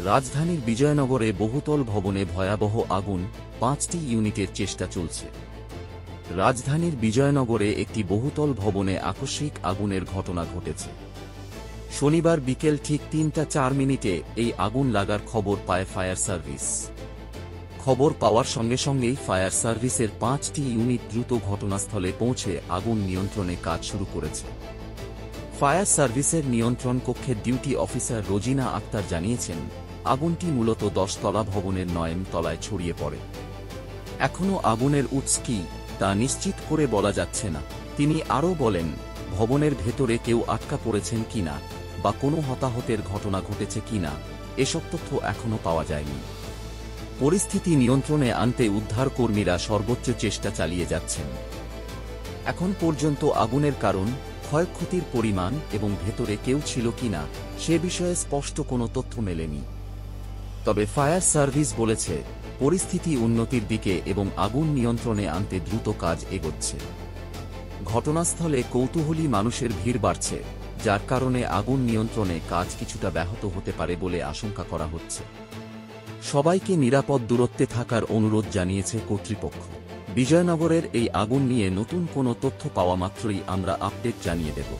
রাজধানীর বিজয়নগরে বহুতল ভবনে ভয়াবহ আগুন, ৫টি ইউনিটের চেষ্টা চলছে। রাজধানীর বিজয়নগরে একটি বহুতল ভবনে আকস্মিক আগুনের ঘটনা ঘটেছে। শনিবার বিকেল ঠিক ৩টা ৪ মিনিটে এই আগুন লাগার খবর পায় ফায়ার সার্ভিস। খবর পাওয়ার সঙ্গে সঙ্গেই ফায়ার সার্ভিসের ৫টি ইউনিট দ্রুত ঘটনাস্থলে পৌঁছে আগুন নিয়ন্ত্রণে কাজ শুরু করেছে। ফায়ার সার্ভিসের নিয়ন্ত্রণ কক্ষের ডিউটি অফিসার রোজিনা আক্তার জানিয়েছেন, আগুনটি মূলত ১০তলা ভবনের ৯ম তলায় ছড়িয়ে পড়ে। এখনও আগুনের উৎস কি তা নিশ্চিত করে বলা যাচ্ছে না। তিনি আরও বলেন, ভবনের ভেতরে কেউ আটকা পড়েছেন কিনা বা কোনো হতাহতের ঘটনা ঘটেছে কিনা এসব তথ্য এখনও পাওয়া যায়নি। পরিস্থিতি নিয়ন্ত্রণে আনতে উদ্ধারকর্মীরা সর্বোচ্চ চেষ্টা চালিয়ে যাচ্ছেন। এখন পর্যন্ত আগুনের কারণ, ক্ষয়ক্ষতির পরিমাণ এবং ভেতরে কেউ ছিল কিনা সে বিষয়ে স্পষ্ট কোনো তথ্য মেলেনি। তবে ফায়ার সার্ভিস বলেছে, পরিস্থিতি উন্নতির দিকে এবং আগুন নিয়ন্ত্রণে আনতে দ্রুত কাজ এগোচ্ছে। ঘটনাস্থলে কৌতূহলী মানুষের ভিড় বাড়ছে, যার কারণে আগুন নিয়ন্ত্রণে কাজ কিছুটা ব্যাহত হতে পারে বলে আশঙ্কা করা হচ্ছে। সবাইকে নিরাপদ দূরত্বে থাকার অনুরোধ জানিয়েছে কর্তৃপক্ষ। বিজয়নগরের এই আগুন নিয়ে নতুন কোনো তথ্য পাওয়া মাত্রই আমরা আপডেট জানিয়ে দেব।